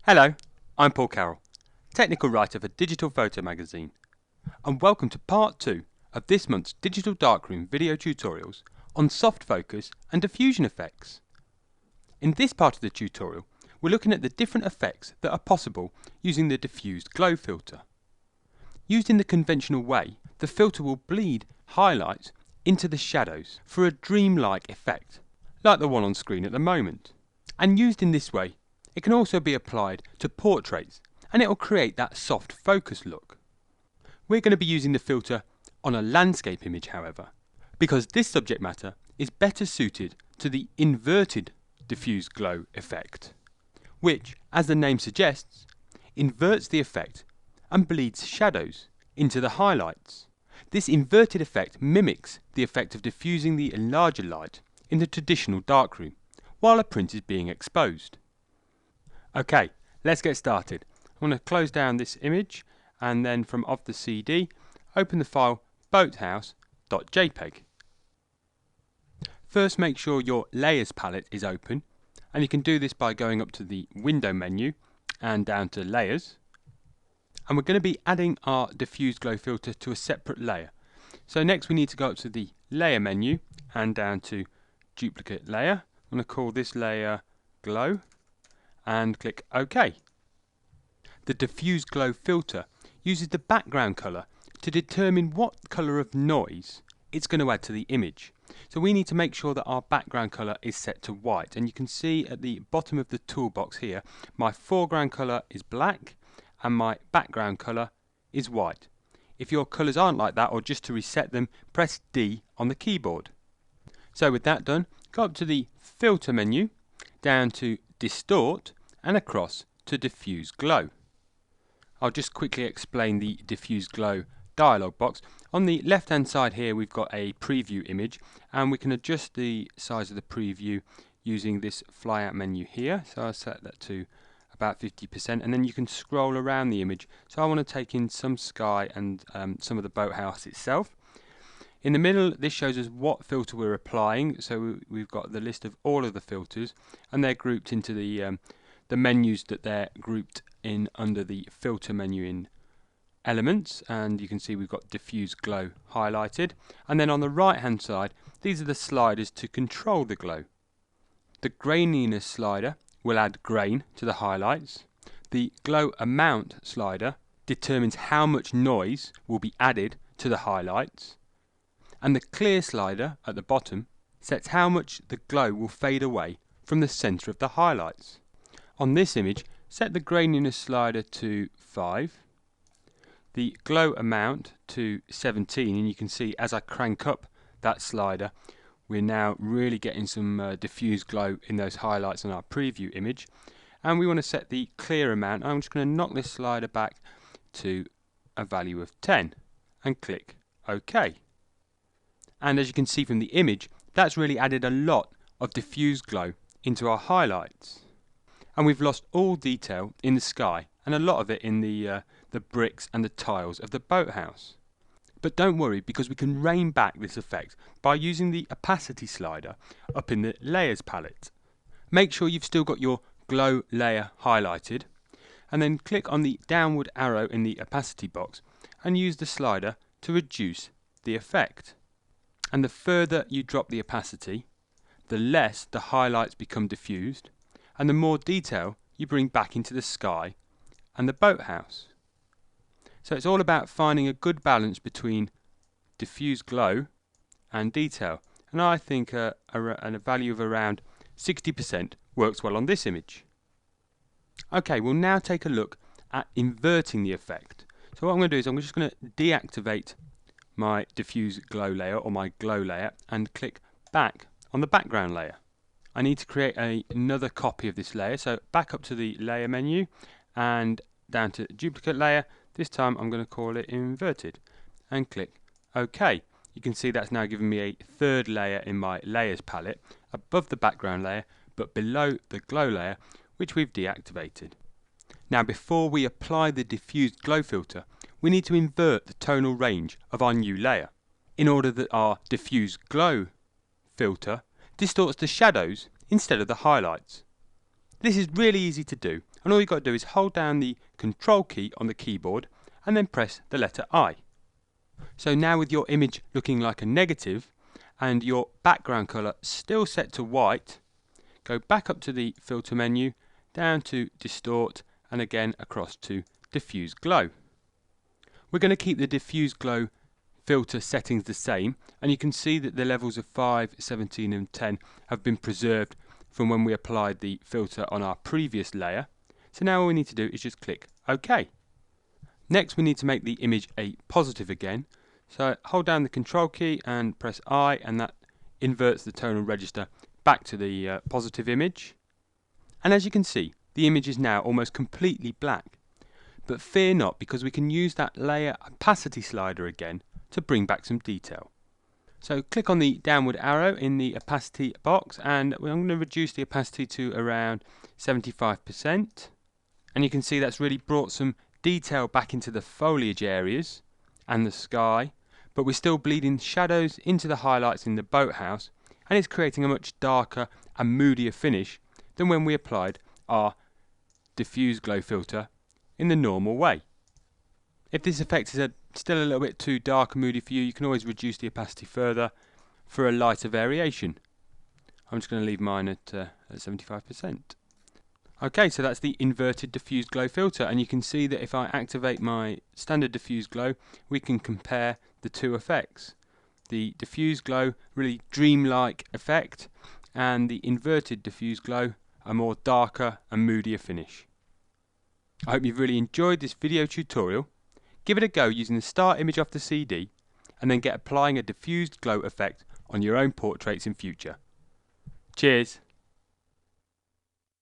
Hello, I'm Paul Carroll, technical writer for Digital Photo Magazine, and welcome to part 2 of this month's Digital Darkroom video tutorials on soft focus and diffusion effects. In this part of the tutorial, we're looking at the different effects that are possible using the diffused glow filter. Used in the conventional way, the filter will bleed highlights into the shadows for a dreamlike effect, like the one on screen at the moment. And used in this way, it can also be applied to portraits, and it will create that soft focus look. We're going to be using the filter on a landscape image, however, because this subject matter is better suited to the inverted diffused glow effect, which, as the name suggests, inverts the effect and bleeds shadows into the highlights. This inverted effect mimics the effect of diffusing the larger light in the traditional darkroom while a print is being exposed. Okay, let's get started. I'm going to close down this image and then from off the CD, open the file boathouse.jpg. First, make sure your layers palette is open, and you can do this by going up to the window menu and down to layers. And we're going to be adding our diffused glow filter to a separate layer. So next we need to go up to the layer menu and down to duplicate layer. I'm going to call this layer glow and click OK. The diffused glow filter uses the background colour to determine what colour of noise it's going to add to the image. So we need to make sure that our background colour is set to white, and you can see at the bottom of the toolbox here my foreground colour is black and my background colour is white. If your colours aren't like that, or just to reset them, press D on the keyboard. So with that done, go up to the filter menu, down to distort and across to diffuse glow. I'll just quickly explain the diffuse glow dialog box. On the left hand side here we've got a preview image, and we can adjust the size of the preview using this flyout menu here. So I'll set that to about 50%, and then you can scroll around the image. So I want to take in some sky and some of the boathouse itself. In the middle, this shows us what filter we're applying. So we've got the list of all of the filters, and they're grouped into the menus that they're grouped in under the filter menu in elements, and you can see we've got diffuse glow highlighted. And then on the right hand side, these are the sliders to control the glow. The graininess slider will add grain to the highlights. The glow amount slider determines how much noise will be added to the highlights, and the clear slider at the bottom sets how much the glow will fade away from the center of the highlights. On this image, set the graininess slider to 5, the glow amount to 17, and you can see as I crank up that slider, we're now really getting some diffused glow in those highlights on our preview image. And we want to set the clear amount. I'm just going to knock this slider back to a value of 10 and click OK. And as you can see from the image, that's really added a lot of diffused glow into our highlights. And we've lost all detail in the sky, and a lot of it in the bricks and the tiles of the boathouse. But don't worry, because we can rein back this effect by using the opacity slider up in the layers palette. Make sure you've still got your glow layer highlighted, and then click on the downward arrow in the opacity box and use the slider to reduce the effect. And the further you drop the opacity, the less the highlights become diffused, and the more detail you bring back into the sky and the boathouse. So it's all about finding a good balance between diffuse glow and detail, and I think a value of around 60% works well on this image. Okay, we'll now take a look at inverting the effect. So what I'm going to do is I'm just going to deactivate my diffuse glow layer or my glow layer and click back on the background layer. I need to create another copy of this layer, so back up to the layer menu and down to duplicate layer. This time I'm going to call it inverted and click OK. You can see that's now given me a third layer in my layers palette above the background layer but below the glow layer, which we've deactivated. Now before we apply the diffused glow filter, we need to invert the tonal range of our new layer in order that our diffused glow filter distorts the shadows instead of the highlights. This is really easy to do, and all you've got to do is hold down the Control key on the keyboard and then press the letter I. So now with your image looking like a negative and your background colour still set to white, go back up to the filter menu, down to distort, and again across to diffuse glow. We're going to keep the diffuse glow filter settings the same, and you can see that the levels of 5, 17 and 10 have been preserved from when we applied the filter on our previous layer. So now all we need to do is just click OK. Next we need to make the image a positive again, so hold down the Control key and press I, and that inverts the tonal register back to the positive image. And as you can see, the image is now almost completely black. But fear not, because we can use that layer opacity slider again to bring back some detail. So click on the downward arrow in the opacity box, and I'm going to reduce the opacity to around 75%. And you can see that's really brought some detail back into the foliage areas and the sky, but we're still bleeding shadows into the highlights in the boathouse, and it's creating a much darker and moodier finish than when we applied our diffuse glow filter in the normal way. If this effect is still a little bit too dark and moody for you, you can always reduce the opacity further for a lighter variation. I'm just going to leave mine at 75%. Okay, so that's the inverted diffuse glow filter, and you can see that if I activate my standard diffuse glow, we can compare the two effects. The diffuse glow, really dreamlike effect, and the inverted diffuse glow, a more darker and moodier finish. I hope you've really enjoyed this video tutorial. Give it a go using the start image off the CD, and then get applying a diffused glow effect on your own portraits in future. Cheers!